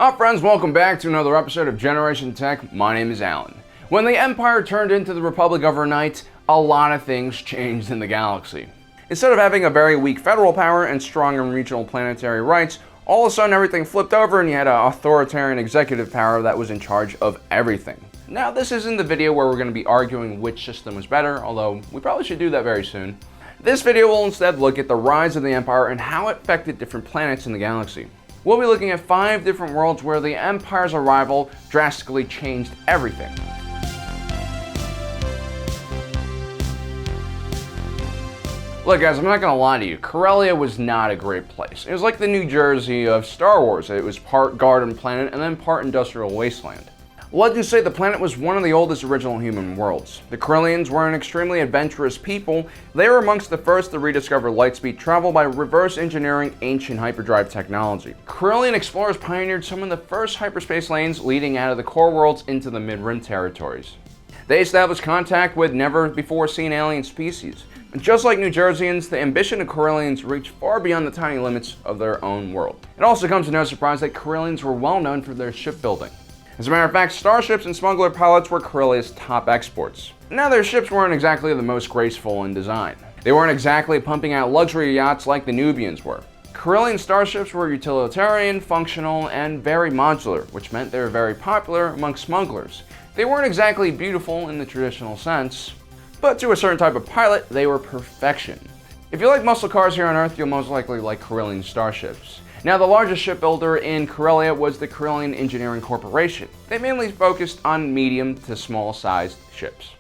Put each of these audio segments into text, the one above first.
Hi friends, welcome back to another episode of Generation Tech. My name is Alan. When the Empire turned into the Republic overnight, a lot of things changed in the galaxy. Instead of having a very weak federal power and strong and regional planetary rights, all of a sudden everything flipped over and you had an authoritarian executive power that was in charge of everything. Now this isn't the video where we're going to be arguing which system was better, although we probably should do that very soon. This video will instead look at the rise of the Empire and how it affected different planets in the galaxy. We'll be looking at 5 different worlds where the Empire's arrival drastically changed everything. Look guys, I'm not gonna lie to you, Corellia was not a great place. It was like the New Jersey of Star Wars. It was part garden planet and then part industrial wasteland. Legends say the planet was one of the oldest original human worlds. The Corellians were an extremely adventurous people. They were amongst the first to rediscover lightspeed travel by reverse engineering ancient hyperdrive technology. Corellian explorers pioneered some of the first hyperspace lanes leading out of the core worlds into the mid-rim territories. They established contact with never-before-seen alien species. And just like New Jerseyans, the ambition of Corellians reached far beyond the tiny limits of their own world. It also comes to no surprise that Corellians were well known for their shipbuilding. As a matter of fact, starships and smuggler pilots were Corellia's top exports. Now their ships weren't exactly the most graceful in design. They weren't exactly pumping out luxury yachts like the Nubians were. Corellian starships were utilitarian, functional, and very modular, which meant they were very popular among smugglers. They weren't exactly beautiful in the traditional sense, but to a certain type of pilot, they were perfection. If you like muscle cars here on Earth, you'll most likely like Corellian starships. Now, the largest shipbuilder in Corellia was the Corellian Engineering Corporation. They mainly focused on medium to small-sized ships.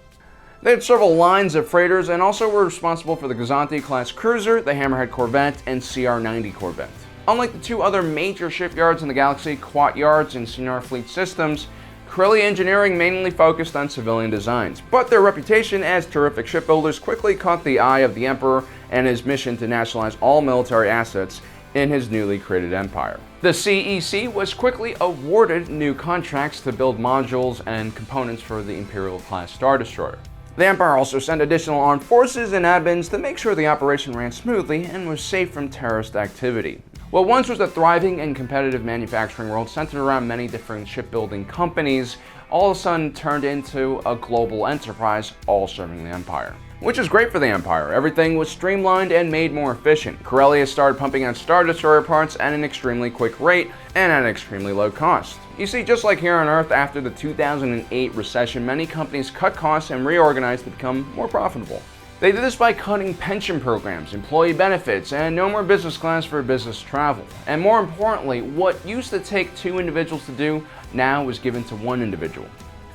They had several lines of freighters and also were responsible for the Gazanti-class cruiser, the Hammerhead Corvette, and CR-90 Corvette. Unlike the 2 other major shipyards in the galaxy, Quat Yards and Sinar Fleet Systems, Corellia Engineering mainly focused on civilian designs, but their reputation as terrific shipbuilders quickly caught the eye of the Emperor and his mission to nationalize all military assets in his newly created empire. The CEC was quickly awarded new contracts to build modules and components for the Imperial-class Star Destroyer. The Empire also sent additional armed forces and admins to make sure the operation ran smoothly and was safe from terrorist activity. What once was a thriving and competitive manufacturing world centered around many different shipbuilding companies all of a sudden turned into a global enterprise, all serving the Empire. Which is great for the Empire. Everything was streamlined and made more efficient. Corellia started pumping out Star Destroyer parts at an extremely quick rate and at an extremely low cost. You see, just like here on Earth after the 2008 recession, many companies cut costs and reorganized to become more profitable. They did this by cutting pension programs, employee benefits, and no more business class for business travel. And more importantly, what used to take 2 individuals to do now was given to 1 individual.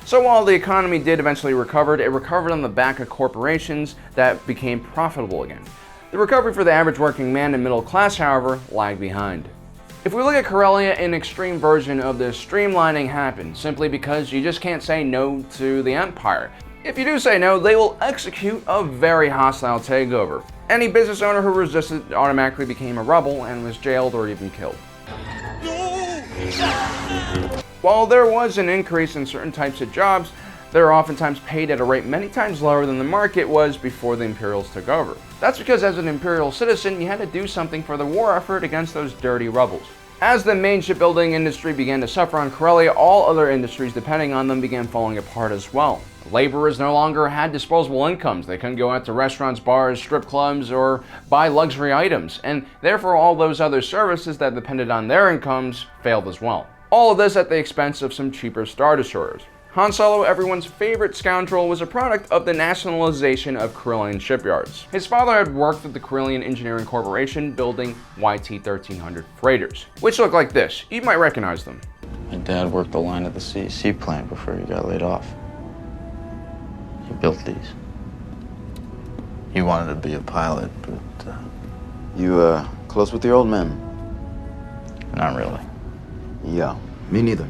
So while the economy did eventually recover, it recovered on the back of corporations that became profitable again. The recovery for the average working man and middle class, however, lagged behind. If we look at Corellia, an extreme version of this streamlining happened, simply because you just can't say no to the Empire. If you do say no, they will execute a very hostile takeover. Any business owner who resisted automatically became a rebel and was jailed or even killed. While there was an increase in certain types of jobs, they were oftentimes paid at a rate many times lower than the market was before the Imperials took over. That's because as an Imperial citizen, you had to do something for the war effort against those dirty rebels. As the main shipbuilding industry began to suffer on Corellia, all other industries depending on them began falling apart as well. Laborers no longer had disposable incomes. They couldn't go out to restaurants, bars, strip clubs, or buy luxury items, and therefore all those other services that depended on their incomes failed as well. All of this at the expense of some cheaper Star Destroyers. Han Solo, everyone's favorite scoundrel, was a product of the nationalization of Corellian shipyards. His father had worked with the Corellian Engineering Corporation building YT-1300 freighters, which look like this. You might recognize them. My dad worked the line at the CEC plant before he got laid off. He built these. He wanted to be a pilot, but... You, close with your old man? Not really. Yeah, me neither.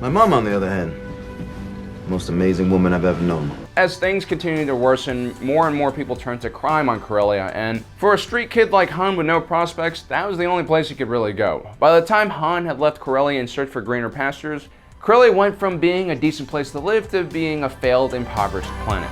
My mom, on the other hand, most amazing woman I've ever known. As things continued to worsen, more and more people turned to crime on Corellia, and for a street kid like Han with no prospects, that was the only place he could really go. By the time Han had left Corellia in search for greener pastures, Corellia went from being a decent place to live to being a failed, impoverished planet.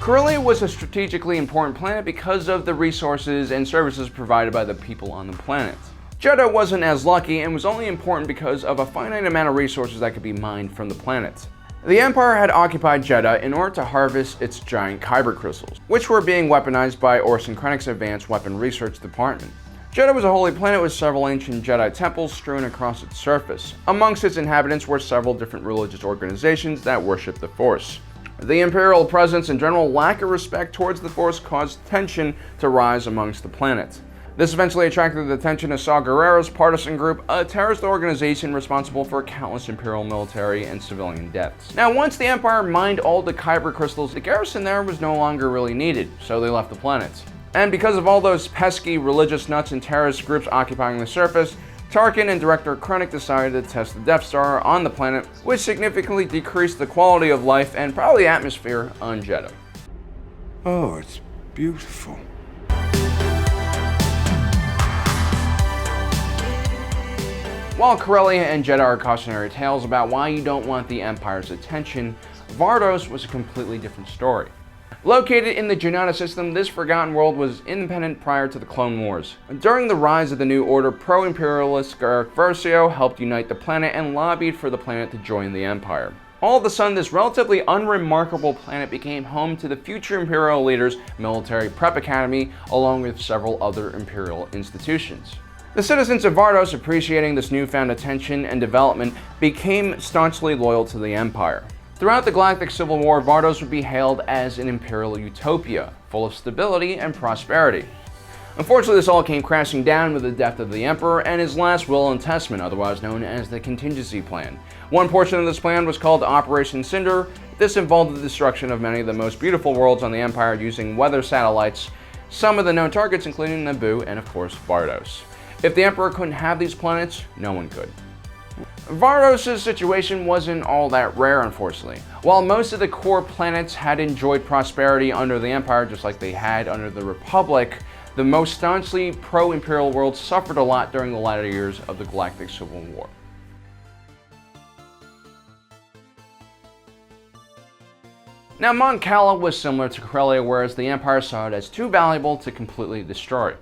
Corellia was a strategically important planet because of the resources and services provided by the people on the planet. Jeddah wasn't as lucky and was only important because of a finite amount of resources that could be mined from the planet. The Empire had occupied Jeddah in order to harvest its giant kyber crystals, which were being weaponized by Orson Krennic's Advanced Weapon Research Department. Jeddah was a holy planet with several ancient Jedi temples strewn across its surface. Amongst its inhabitants were several different religious organizations that worshipped the Force. The Imperial presence and general lack of respect towards the Force caused tension to rise amongst the planet. This eventually attracted the attention of Saw Gerrera's partisan group, a terrorist organization responsible for countless Imperial military and civilian deaths. Now, once the Empire mined all the kyber crystals, the garrison there was no longer really needed, so they left the planet. And because of all those pesky religious nuts and terrorist groups occupying the surface, Tarkin and Director Krennic decided to test the Death Star on the planet, which significantly decreased the quality of life and probably atmosphere on Jeddah. Oh, it's beautiful. While Corellia and Jeddah are cautionary tales about why you don't want the Empire's attention, Bardos was a completely different story. Located in the Jeddah system, this forgotten world was independent prior to the Clone Wars. During the rise of the New Order, pro-imperialist Garrick Versio helped unite the planet and lobbied for the planet to join the Empire. All of a sudden, this relatively unremarkable planet became home to the future Imperial leaders' military prep academy, along with several other Imperial institutions. The citizens of Bardos, appreciating this newfound attention and development, became staunchly loyal to the Empire. Throughout the Galactic Civil War, Bardos would be hailed as an Imperial utopia, full of stability and prosperity. Unfortunately, this all came crashing down with the death of the Emperor and his last will and testament, otherwise known as the Contingency Plan. One portion of this plan was called Operation Cinder. This involved the destruction of many of the most beautiful worlds on the Empire using weather satellites, some of the known targets including Naboo and of course Bardos. If the Emperor couldn't have these planets, no one could. Bardos' situation wasn't all that rare, unfortunately. While most of the core planets had enjoyed prosperity under the Empire just like they had under the Republic, the most staunchly pro-Imperial world suffered a lot during the latter years of the Galactic Civil War. Now, Mon Cala was similar to Corellia, whereas the Empire saw it as too valuable to completely destroy.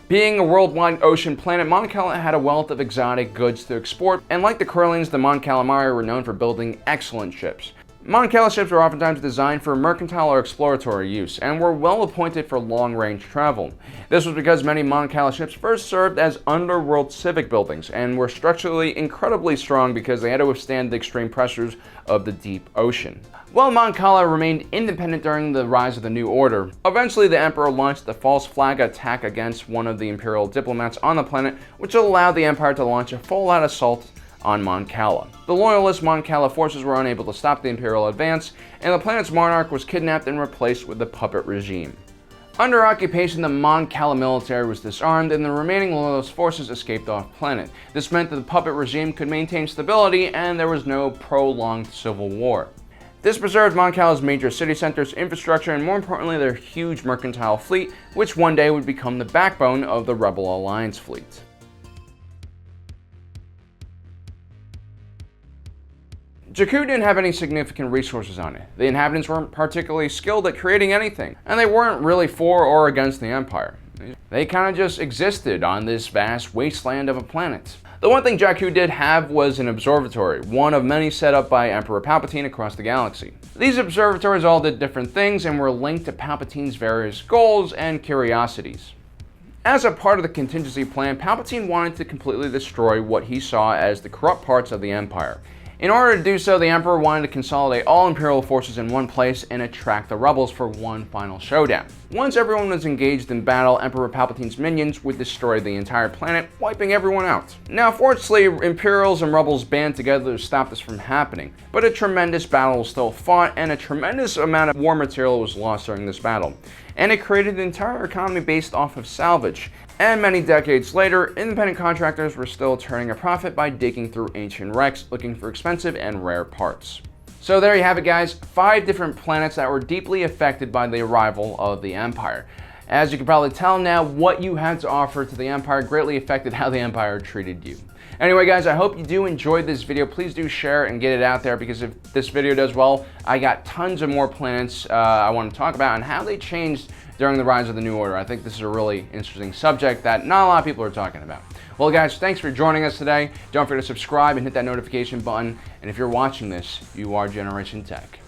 Being a worldwide ocean planet, Mon Cala had a wealth of exotic goods to export, and like the Corellians, the Mon Calamari were known for building excellent ships. Mon Cala ships were oftentimes designed for mercantile or exploratory use, and were well appointed for long-range travel. This was because many Mon Cala ships first served as underworld civic buildings, and were structurally incredibly strong because they had to withstand the extreme pressures of the deep ocean. While Mon Cala remained independent during the rise of the New Order, eventually the Emperor launched the false flag attack against one of the Imperial diplomats on the planet, which allowed the Empire to launch a full-out assault on Mon Cala. The loyalist Mon Cala forces were unable to stop the Imperial advance, and the planet's monarch was kidnapped and replaced with the puppet regime. Under occupation, the Mon Cala military was disarmed, and the remaining loyalist forces escaped off-planet. This meant that the puppet regime could maintain stability, and there was no prolonged civil war. This preserved Mon Cala's major city centers, infrastructure, and more importantly, their huge mercantile fleet, which one day would become the backbone of the Rebel Alliance fleet. Jakku didn't have any significant resources on it. The inhabitants weren't particularly skilled at creating anything, and they weren't really for or against the Empire. They kind of just existed on this vast wasteland of a planet. The one thing Jakku did have was an observatory, one of many set up by Emperor Palpatine across the galaxy. These observatories all did different things and were linked to Palpatine's various goals and curiosities. As a part of the contingency plan, Palpatine wanted to completely destroy what he saw as the corrupt parts of the Empire. In order to do so, the Emperor wanted to consolidate all Imperial forces in one place and attract the rebels for one final showdown. Once everyone was engaged in battle, Emperor Palpatine's minions would destroy the entire planet, wiping everyone out. Now, fortunately, Imperials and rebels band together to stop this from happening, but a tremendous battle was still fought, and a tremendous amount of war material was lost during this battle. And it created an entire economy based off of salvage. And many decades later, independent contractors were still turning a profit by digging through ancient wrecks looking for expensive and rare parts. So there you have it, guys, 5 different planets that were deeply affected by the arrival of the Empire. As you can probably tell now, what you had to offer to the Empire greatly affected how the Empire treated you. Anyway, guys, I hope you do enjoy this video. Please do share and get it out there, because if this video does well, I got tons of more planets I want to talk about and how they changed during the rise of the New Order. I think this is a really interesting subject that not a lot of people are talking about. Well, guys, thanks for joining us today. Don't forget to subscribe and hit that notification button. And if you're watching this, you are Generation Tech.